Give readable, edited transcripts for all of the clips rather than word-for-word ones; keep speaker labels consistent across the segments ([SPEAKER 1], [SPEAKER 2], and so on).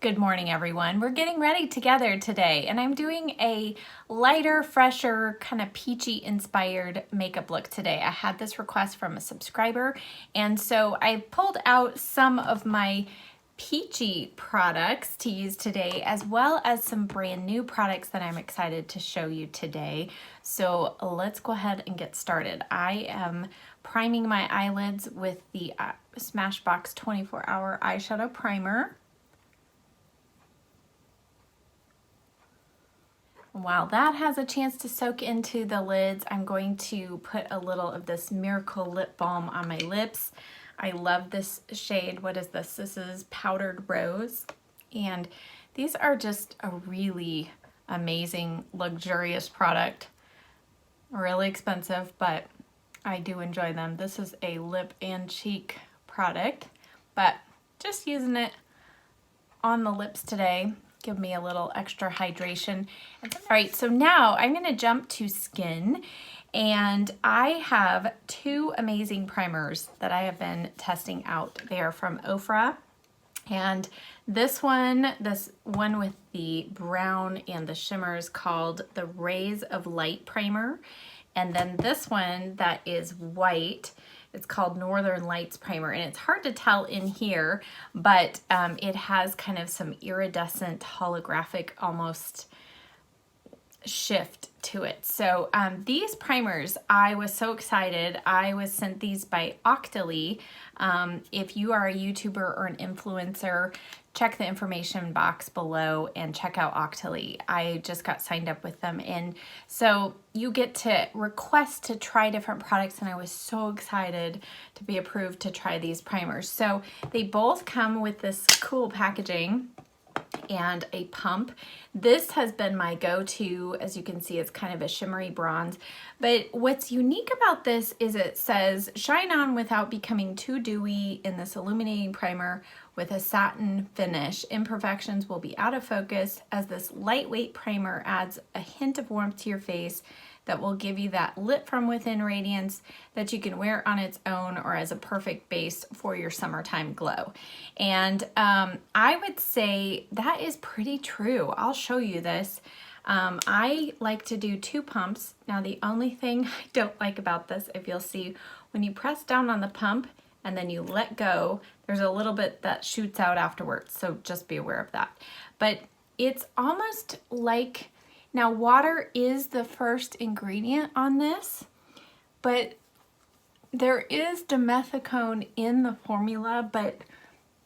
[SPEAKER 1] Good morning, everyone. We're getting ready together today, and I'm doing a lighter, fresher, kind of peachy inspired makeup look today. I had this request from a subscriber, and so I pulled out some of my peachy products to use today, as well as some brand new products that I'm excited to show you today. So let's go ahead and get started. I am priming my eyelids with the Smashbox 24-hour eyeshadow primer. While that has a chance to soak into the lids, I'm going to put a little of this Miracle Lip Balm on my lips. I love this shade. What is this? This is Powdered Rose. And these are just a really amazing, luxurious product. Really expensive, but I do enjoy them. This is a lip and cheek product, but just using it on the lips today. Give me a little extra hydration. All right, so now I'm gonna jump to skin, and I have two amazing primers that I have been testing out. They are from OFRA, and this one with the brown and the shimmer is called the Rays of Light Primer, and then this one that is white, it's called Northern Lights Primer, and it's hard to tell in here, but it has kind of some iridescent holographic almost shift to it. So these primers, I was so excited. I was sent these by Octoly. If you are a YouTuber or an influencer, check the information box below and check out Octoly. I just got signed up with them, and so you get to request to try different products, and I was so excited to be approved to try these primers. So they both come with this cool packaging and a pump. This has been my go-to. As you can see, it's kind of a shimmery bronze, but what's unique about this is it says shine on without becoming too dewy in this illuminating primer with a satin finish. Imperfections will be out of focus as this lightweight primer adds a hint of warmth to your face that will give you that lit from within radiance that you can wear on its own or as a perfect base for your summertime glow. And I would say that is pretty true. I'll show you this. I like to do two pumps. Now the only thing I don't like about this, if you'll see, when you press down on the pump and then you let go, there's a little bit that shoots out afterwards, so just be aware of that. But it's almost like, now water is the first ingredient on this, but there is dimethicone in the formula, but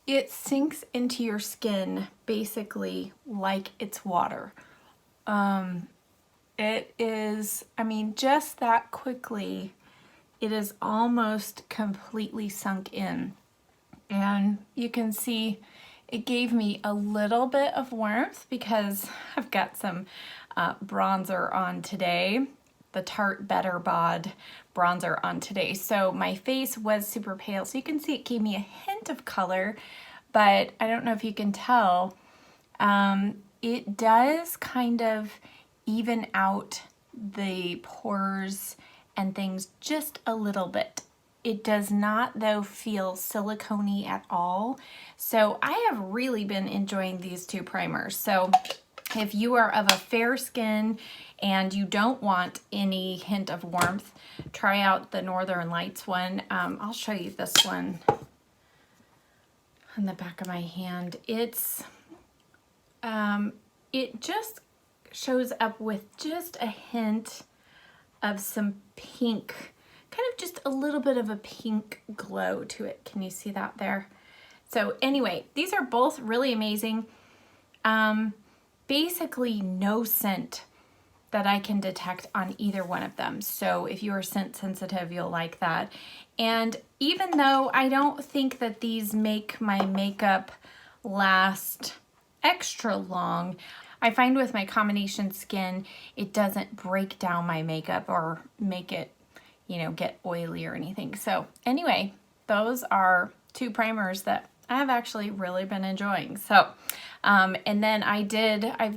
[SPEAKER 1] it sinks into your skin basically like it's water. It is, I mean, just that quickly, it is almost completely sunk in. And you can see it gave me a little bit of warmth because I've got some bronzer on today, the Tarte Better Bod bronzer on today. So my face was super pale, so you can see it gave me a hint of color, but I don't know if you can tell, it does kind of even out the pores and things just a little bit. It does not, though, feel silicone-y at all. So I have really been enjoying these two primers. So if you are of a fair skin and you don't want any hint of warmth, try out the Northern Lights one. I'll show you this one on the back of my hand. It's it just shows up with just a hint of some pink, kind of just a little bit of a pink glow to it. Can you see that there? So anyway, these are both really amazing. Basically no scent that I can detect on either one of them. So if you are scent sensitive, you'll like that. And even though I don't think that these make my makeup last extra long, I find with my combination skin, it doesn't break down my makeup or make it, you know, get oily or anything. So anyway, those are two primers that I've actually really been enjoying. So, and then I've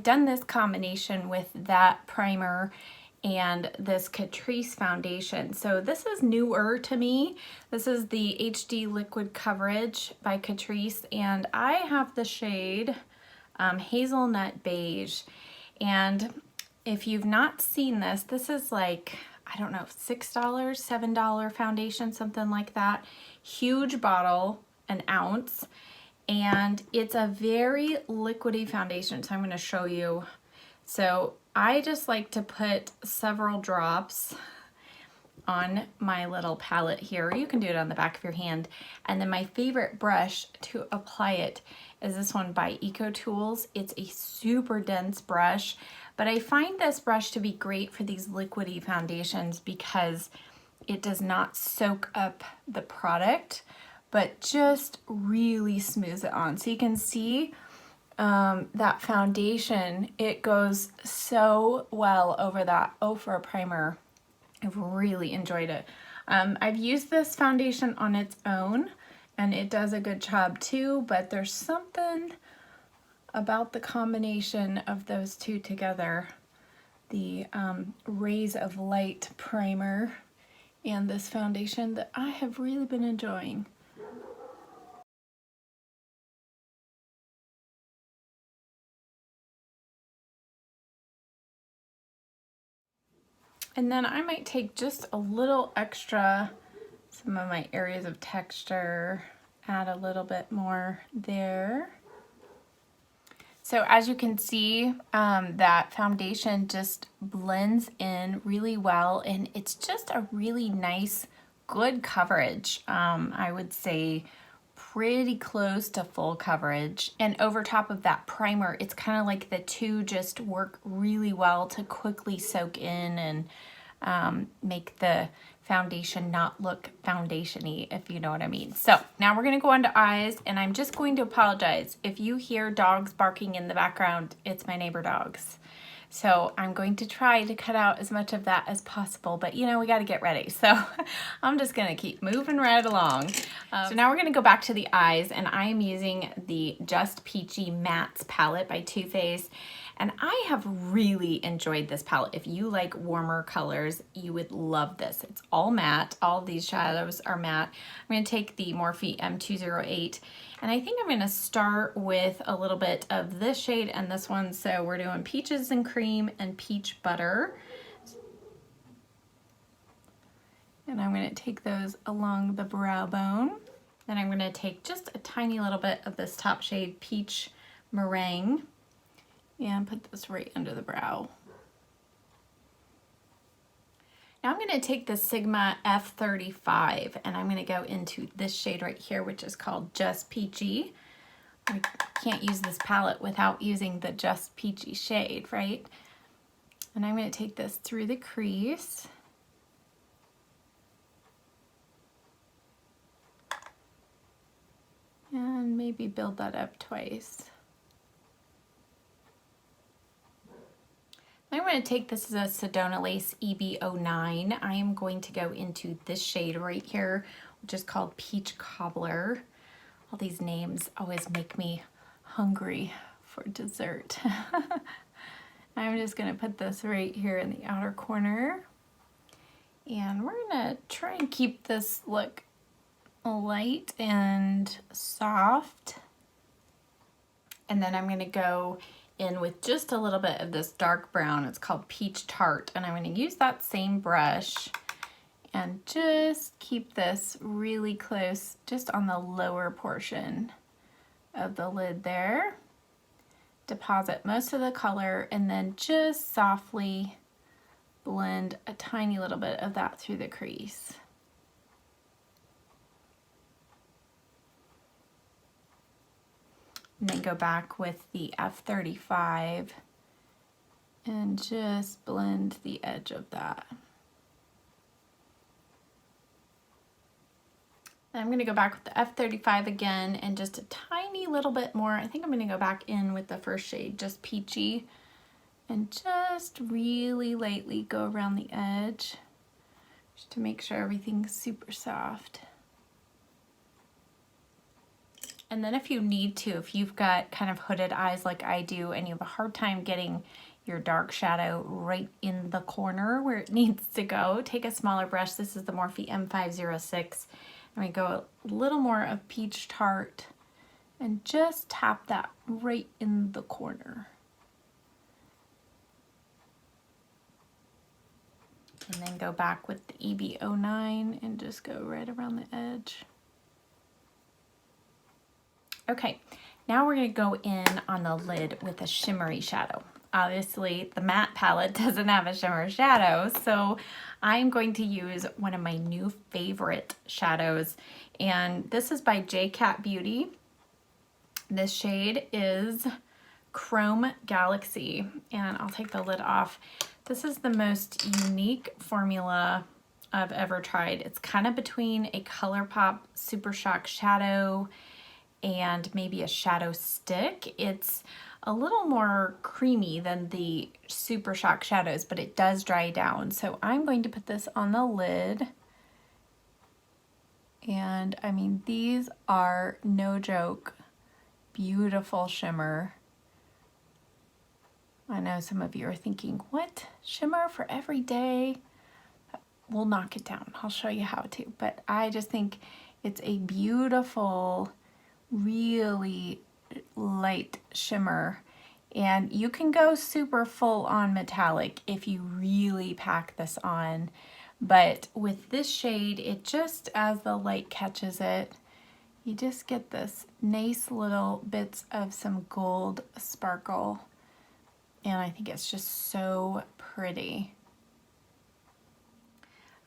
[SPEAKER 1] done this combination with that primer and this Catrice foundation. So this is newer to me. This is the HD Liquid Coverage by Catrice, and I have the shade, Hazelnut Beige. And if you've not seen this, this is like, I don't know, $6, $7 foundation, something like that. Huge bottle, an ounce. And it's a very liquidy foundation, so I'm going to show you. So I just like to put several drops on my little palette here. You can do it on the back of your hand. And then my favorite brush to apply it is this one by EcoTools. It's a super dense brush, but I find this brush to be great for these liquidy foundations because it does not soak up the product, but just really smooths it on. So you can see that foundation, it goes so well over that OFRA primer. I've really enjoyed it. I've used this foundation on its own and it does a good job too, but there's something about the combination of those two together, the Rays of Light primer and this foundation, that I have really been enjoying. And then I might take just a little extra, some of my areas of texture, add a little bit more there. So as you can see, that foundation just blends in really well, and it's just a really nice, good coverage. I would say pretty close to full coverage. And over top of that primer, it's kind of like the two just work really well to quickly soak in and make the foundation not look foundation-y, if you know what I mean. So now we're gonna go on to eyes, and I'm just going to apologize. If you hear dogs barking in the background, it's my neighbor dogs. So I'm going to try to cut out as much of that as possible, but you know, we gotta get ready. So I'm just gonna keep moving right along. So now we're gonna go back to the eyes, and I am using the Just Peachy Mattes palette by Too Faced. And I have really enjoyed this palette. If you like warmer colors, you would love this. It's all matte. All of these shadows are matte. I'm going to take the Morphe M208, and I think I'm going to start with a little bit of this shade and this one. So we're doing Peaches and Cream and Peach Butter. And I'm going to take those along the brow bone. Then I'm going to take just a tiny little bit of this top shade, Peach Meringue, and put this right under the brow. Now I'm going to take the Sigma F35, and I'm going to go into this shade right here, which is called Just Peachy. I can't use this palette without using the Just Peachy shade, right? And I'm going to take this through the crease. And maybe build that up twice. I'm going to take this as a Sedona Lace EB09. I am going to go into this shade right here, which is called Peach Cobbler. All these names always make me hungry for dessert. I'm just going to put this right here in the outer corner. And we're going to try and keep this look light and soft. And then I'm going to go in with just a little bit of this dark brown. It's called Peach Tart, and I'm going to use that same brush and just keep this really close, just on the lower portion of the lid there. Deposit most of the color, and then just softly blend a tiny little bit of that through the crease. And then go back with the F35 and just blend the edge of that. I'm going to go back with the F35 again and just a tiny little bit more. I think I'm going to go back in with the first shade, Just Peachy, and just really lightly go around the edge just to make sure everything's super soft. And then if you need to, if you've got kind of hooded eyes like I do and you have a hard time getting your dark shadow right in the corner where it needs to go, take a smaller brush. This is the Morphe M506. I'm going to go a little more of Peach Tart and just tap that right in the corner. And then go back with the EB09 and just go right around the edge. Okay, now we're going to go in on the lid with a shimmery shadow. Obviously, the matte palette doesn't have a shimmer shadow, so I'm going to use one of my new favorite shadows, and this is by JCat Beauty. This shade is Chrome Galaxy, and I'll take the lid off. This is the most unique formula I've ever tried. It's kind of between a ColourPop Super Shock shadow and maybe a shadow stick. It's a little more creamy than the Super Shock shadows, but it does dry down. So I'm going to put this on the lid. And I mean, these are no joke, beautiful shimmer. I know some of you are thinking, what? Shimmer for every day? We'll knock it down. I'll show you how to. But I just think it's a beautiful, really light shimmer. And you can go super full on metallic if you really pack this on. But with this shade, it just, as the light catches it, you just get this nice little bits of some gold sparkle. And I think it's just so pretty.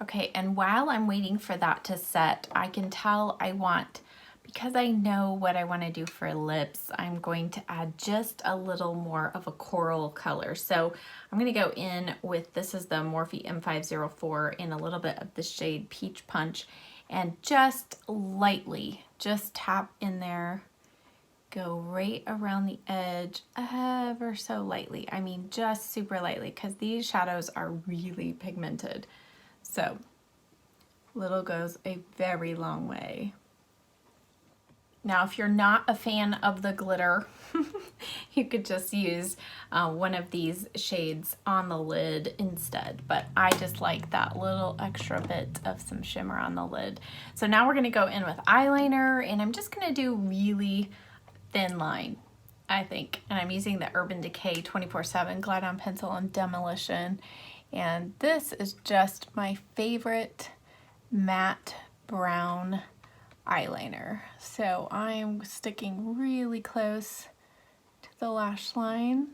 [SPEAKER 1] Okay, and while I'm waiting for that to set, I can tell I want, because I know what I want to do for lips, I'm going to add just a little more of a coral color. So I'm going to go in with, this is the Morphe M504 in a little bit of the shade Peach Punch, and just lightly, just tap in there. Go right around the edge ever so lightly. I mean, just super lightly, because these shadows are really pigmented. So little goes a very long way. Now, if you're not a fan of the glitter, you could just use one of these shades on the lid instead. But I just like that little extra bit of some shimmer on the lid. So now we're gonna go in with eyeliner, and I'm just gonna do really thin line, I think. And I'm using the Urban Decay 24/7 Glide On Pencil in Demolition. And this is just my favorite matte brown eyeliner. So I'm sticking really close to the lash line,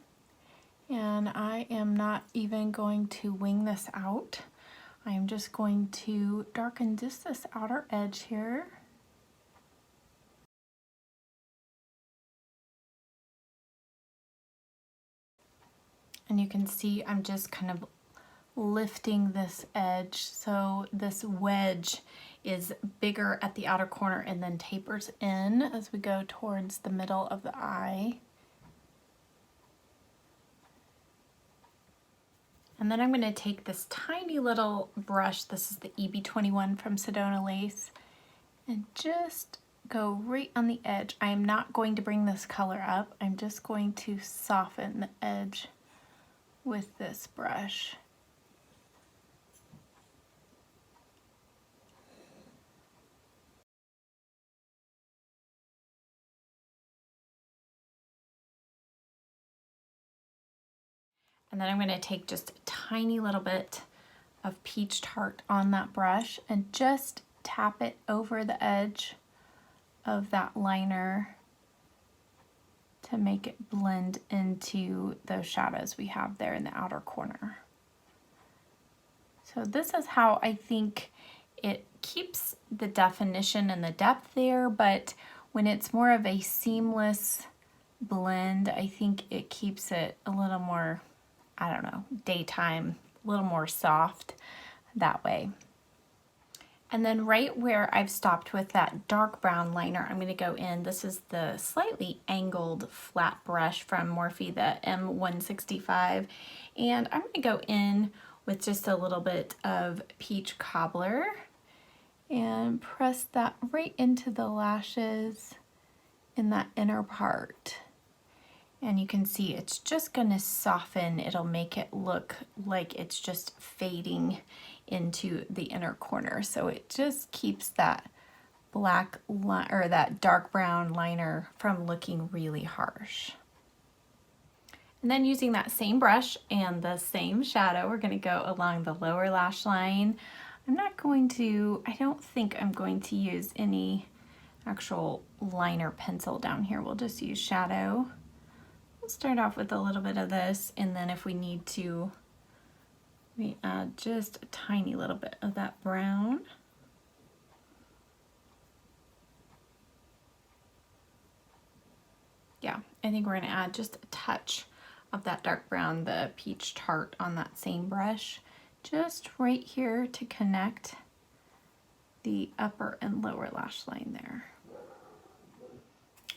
[SPEAKER 1] and I am not even going to wing this out. I am just going to darken just this outer edge here. And you can see I'm just kind of lifting this edge, so this wedge is bigger at the outer corner and then tapers in as we go towards the middle of the eye. And then I'm going to take this tiny little brush, this is the EB21 from Sedona Lace, and just go right on the edge. I am not going to bring this color up, I'm just going to soften the edge with this brush. And then I'm going to take just a tiny little bit of Peach Tart on that brush and just tap it over the edge of that liner to make it blend into those shadows we have there in the outer corner. So this is how I think it keeps the definition and the depth there, but when it's more of a seamless blend, I think it keeps it a little more, I don't know, daytime, a little more soft that way. And then right where I've stopped with that dark brown liner, I'm going to go in. This is the slightly angled flat brush from Morphe, the M165. And I'm going to go in with just a little bit of Peach Cobbler and press that right into the lashes in that inner part. And you can see it's just going to soften. It'll make it look like it's just fading into the inner corner. So it just keeps that or that dark brown liner from looking really harsh. And then using that same brush and the same shadow, we're going to go along the lower lash line. I don't think I'm going to use any actual liner pencil down here. We'll just use shadow. We'll start off with a little bit of this, and then if we need to, we add just a tiny little bit of that brown. Yeah, I think we're going to add just a touch of that dark brown, the peach tart, on that same brush, just right here to connect the upper and lower lash line there.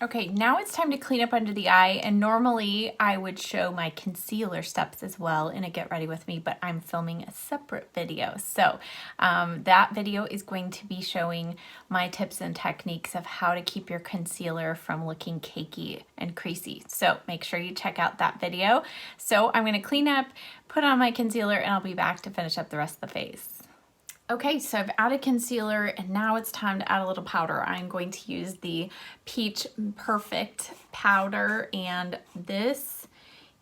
[SPEAKER 1] Okay, now it's time to clean up under the eye, and normally I would show my concealer steps as well in a Get Ready With Me, but I'm filming a separate video. So that video is going to be showing my tips and techniques of how to keep your concealer from looking cakey and creasy. So make sure you check out that video. So I'm gonna clean up, put on my concealer, and I'll be back to finish up the rest of the face. Okay, so I've added concealer and now it's time to add a little powder. I'm going to use the Peach Perfect powder, and this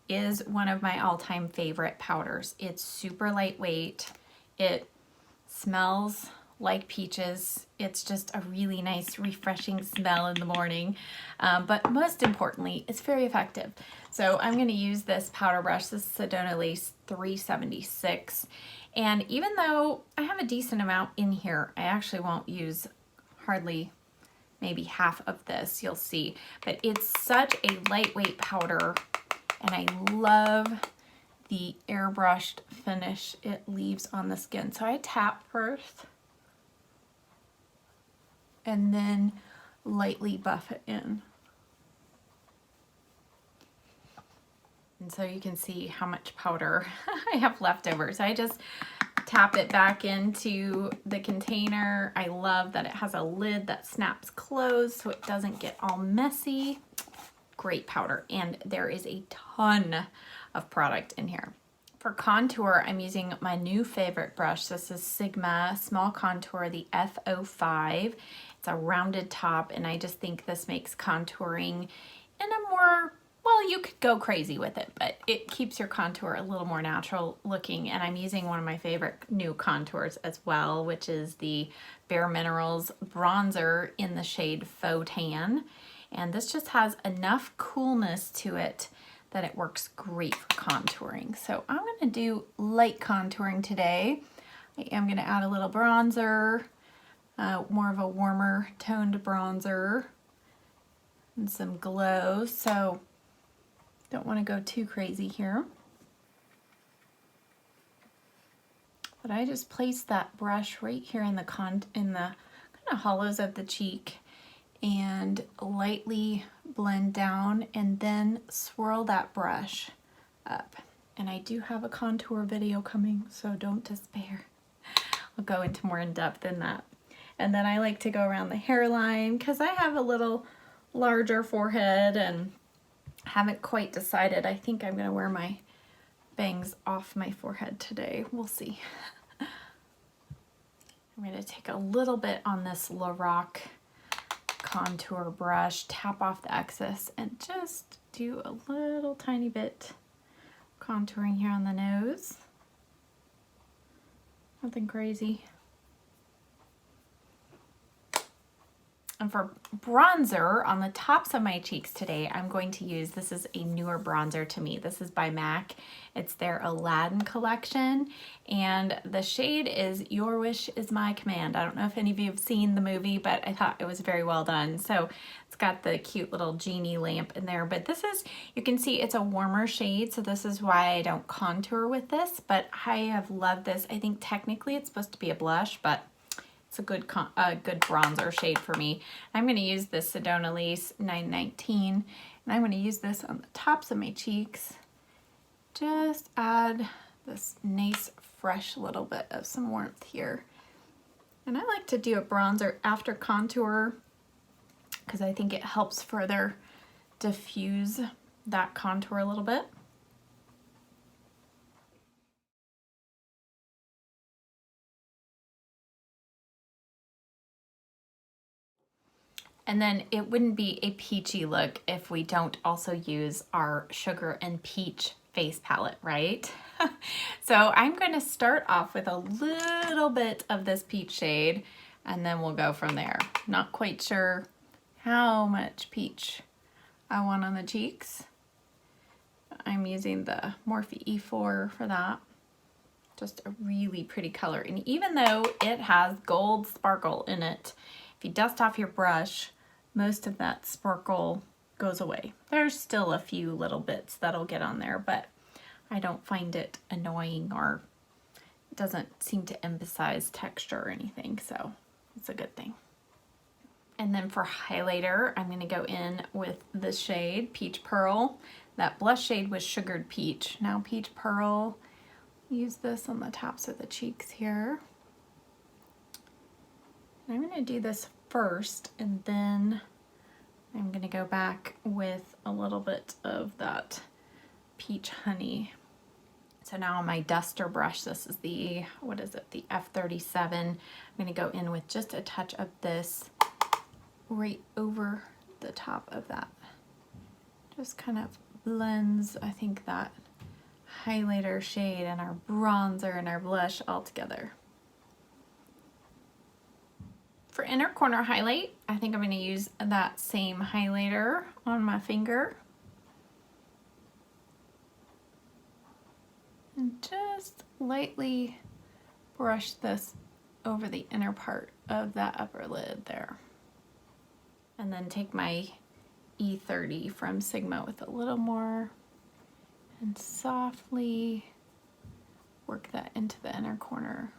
[SPEAKER 1] is one of my all-time favorite powders. It's super lightweight. It smells like peaches. It's just a really nice, refreshing smell in the morning. But most importantly, it's very effective. So I'm going to use this powder brush. This is Sedona Lace 376. And even though I have a decent amount in here, I actually won't use hardly maybe half of this, you'll see. But it's such a lightweight powder, and I love the airbrushed finish it leaves on the skin. So I tap first and then lightly buff it in. And so you can see how much powder I have left over. So I just tap it back into the container. I love that it has a lid that snaps closed so it doesn't get all messy. Great powder. And there is a ton of product in here. For contour, I'm using my new favorite brush. This is Sigma Small Contour, the F05. It's a rounded top, and I just think this makes contouring in a more, well, you could go crazy with it, but it keeps your contour a little more natural looking. And I'm using one of my favorite new contours as well, which is the Bare Minerals bronzer in the shade Faux Tan. And this just has enough coolness to it that it works great for contouring. So I'm gonna do light contouring today. I am gonna add a little bronzer, more of a warmer toned bronzer, and some glow. So don't want to go too crazy here. But I just place that brush right here in the kind of hollows of the cheek and lightly blend down, and then swirl that brush up. And I do have a contour video coming, so don't despair. I'll go into more in depth in that. And then I like to go around the hairline because I have a little larger forehead and haven't quite decided. I think I'm going to wear my bangs off my forehead today. We'll see. I'm going to take a little bit on this Lorac contour brush, tap off the excess, and just do a little tiny bit contouring here on the nose. Nothing crazy. And for bronzer on the tops of my cheeks today, I'm going to use, this is a newer bronzer to me. This is by MAC. It's their Aladdin collection. And the shade is Your Wish Is My Command. I don't know if any of you have seen the movie, but I thought it was very well done. So it's got the cute little genie lamp in there. But this is, you can see it's a warmer shade. So this is why I don't contour with this. But I have loved this. I think technically it's supposed to be a blush, but it's a good bronzer shade for me. I'm going to use this Sedona Lace 919, and I'm going to use this on the tops of my cheeks. Just add this nice, fresh little bit of some warmth here. And I like to do a bronzer after contour because I think it helps further diffuse that contour a little bit. And then it wouldn't be a peachy look if we don't also use our Sugar and Peach face palette, right? So I'm going to start off with a little bit of this peach shade, and then we'll go from there. Not quite sure how much peach I want on the cheeks. I'm using the Morphe E4 for that. Just a really pretty color. And even though it has gold sparkle in it, if you dust off your brush, most of that sparkle goes away. There's still a few little bits that'll get on there, but I don't find it annoying, or it doesn't seem to emphasize texture or anything, so it's a good thing. And then for highlighter, I'm going to go in with the shade Peach Pearl. That blush shade was Sugared Peach. Now Peach Pearl, use this on the tops of the cheeks here. And I'm going to do this first, and then I'm going to go back with a little bit of that Peach Honey. So now on my duster brush, this is the, what is it, the F37. I'm going to go in with just a touch of this right over the top of that. Just kind of blends, I think, that highlighter shade and our bronzer and our blush all together. For inner corner highlight, I think I'm going to use that same highlighter on my finger. And just lightly brush this over the inner part of that upper lid there. And then take my E30 from Sigma with a little more and softly work that into the inner corner.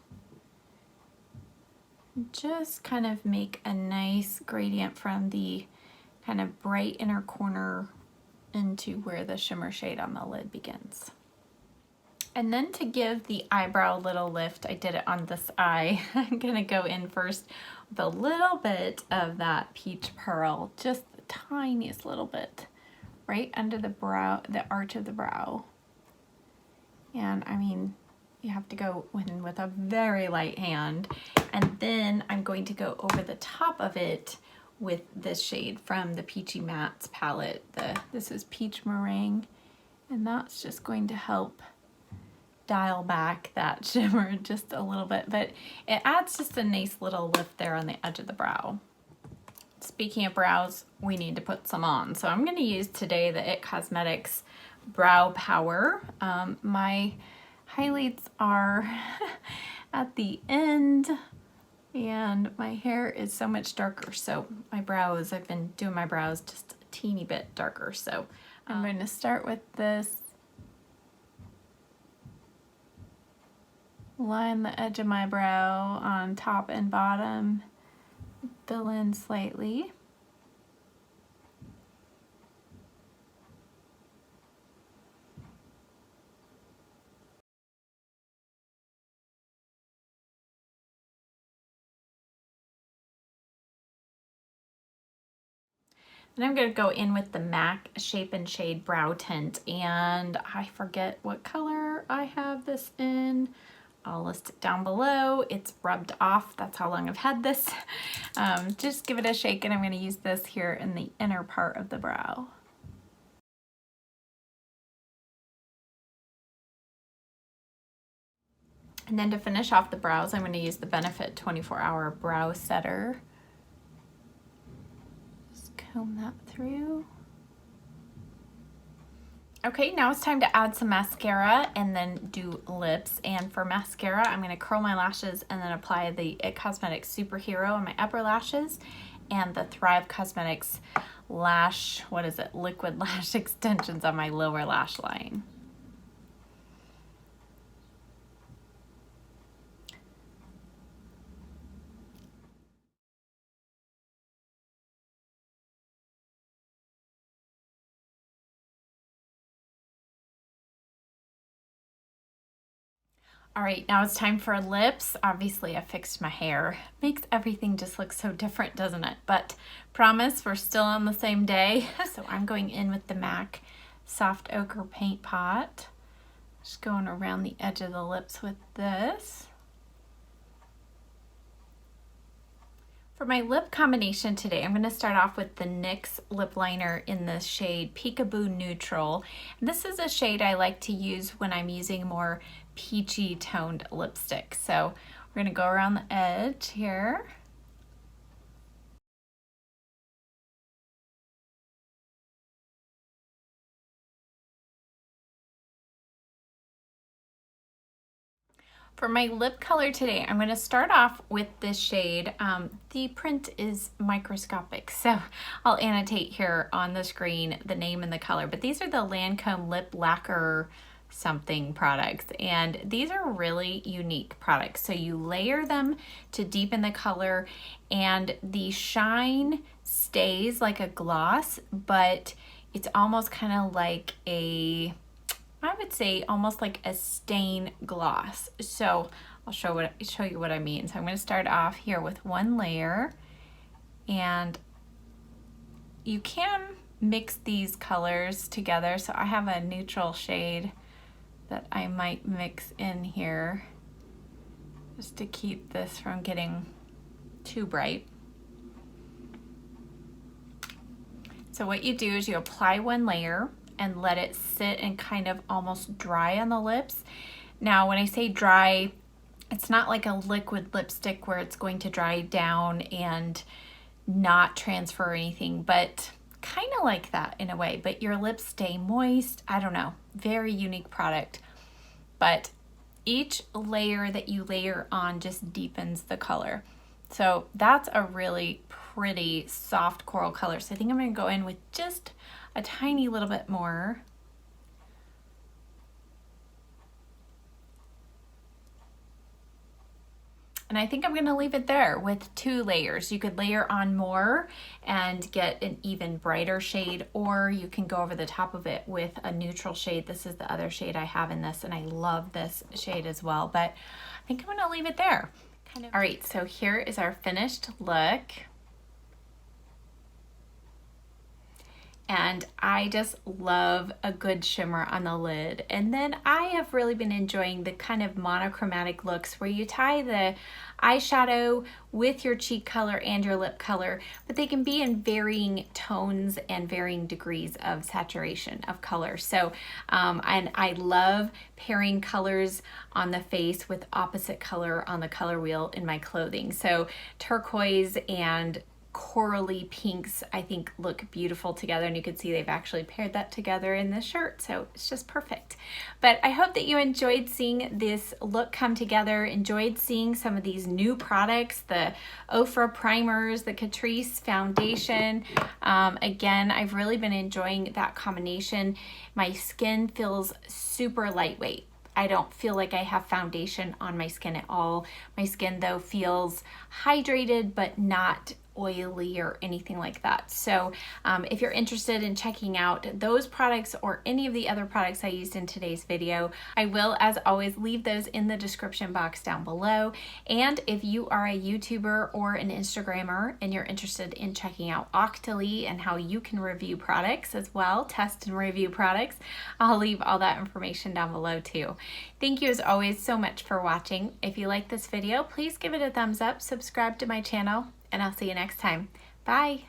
[SPEAKER 1] Just kind of make a nice gradient from the kind of bright inner corner into where the shimmer shade on the lid begins. And then to give the eyebrow a little lift, I did it on this eye. I'm gonna go in first with a little bit of that Peach Pearl, just the tiniest little bit, right under the brow, the arch of the brow. And I mean, you have to go in with a very light hand. And then I'm going to go over the top of it with this shade from the Peachy Mattes palette. This is Peach Meringue, and that's just going to help dial back that shimmer just a little bit, but it adds just a nice little lift there on the edge of the brow. Speaking of brows, we need to put some on. So I'm going to use today the IT Cosmetics Brow Power. My highlights are at the end, and my hair is so much darker, so my brows, I've been doing my brows just a teeny bit darker. So I'm going to start with this, line the edge of my brow on top and bottom, fill in slightly. And I'm going to go in with the MAC Shape and Shade Brow Tint, and I forget what color I have this in. I'll list it down below. It's rubbed off. That's how long I've had this. Just give it a shake, and I'm going to use this here in the inner part of the brow. And then to finish off the brows, I'm going to use the Benefit 24-Hour Brow Setter. Just comb that through. Okay, now it's time to add some mascara and then do lips. And for mascara, I'm going to curl my lashes and then apply the IT Cosmetics Superhero on my upper lashes and the Thrive Cosmetics Lash, liquid lash extensions on my lower lash line. All right, now it's time for lips. Obviously, I fixed my hair. Makes everything just look so different, doesn't it? But promise, we're still on the same day. So I'm going in with the MAC Soft Ochre Paint Pot. Just going around the edge of the lips with this. For my lip combination today, I'm going to start off with the NYX lip liner in the shade Peekaboo Neutral. This is a shade I like to use when I'm using more peachy toned lipstick. So we're going to go around the edge here. For my lip color today, I'm going to start off with this shade. The print is microscopic, so I'll annotate here on the screen the name and the color. But these are the Lancome Lip Lacquer something products, and these are really unique products. So you layer them to deepen the color, and the shine stays like a gloss, but it's almost kind of like I would say almost like a stain gloss. So I'll show you what I mean. So I'm going to start off here with one layer, and you can mix these colors together. So I have a neutral shade that I might mix in here just to keep this from getting too bright. So what you do is you apply one layer and let it sit and kind of almost dry on the lips. Now, when I say dry, it's not like a liquid lipstick where it's going to dry down and not transfer anything, but kind of like that in a way, but your lips stay moist. I don't know, very unique product. But each layer that you layer on just deepens the color. So that's a really pretty soft coral color. So I think I'm gonna go in with just a tiny little bit more. And I think I'm gonna leave it there with 2 layers. You could layer on more and get an even brighter shade, or you can go over the top of it with a neutral shade. This is the other shade I have in this, and I love this shade as well, but I think I'm gonna leave it there. All right, so here is our finished look. And I just love a good shimmer on the lid. And then I have really been enjoying the kind of monochromatic looks where you tie the eyeshadow with your cheek color and your lip color, but they can be in varying tones and varying degrees of saturation of color. So, and I love pairing colors on the face with opposite color on the color wheel in my clothing. So turquoise and corally pinks I think look beautiful together, and you can see they've actually paired that together in this shirt, so it's just perfect. But I hope that you enjoyed seeing this look come together, enjoyed seeing some of these new products, the OFRA primers, the Catrice foundation. Again, I've really been enjoying that combination. My skin feels super lightweight. I don't feel like I have foundation on my skin at all. My skin though feels hydrated but not oily or anything like that. So if you're interested in checking out those products or any of the other products I used in today's video, I will, as always, leave those in the description box down below. And if you are a YouTuber or an Instagrammer and you're interested in checking out Octoly and how you can review products as well, test and review products, I'll leave all that information down below too. Thank you as always so much for watching. If you like this video, please give it a thumbs up, subscribe to my channel, and I'll see you next time. Bye.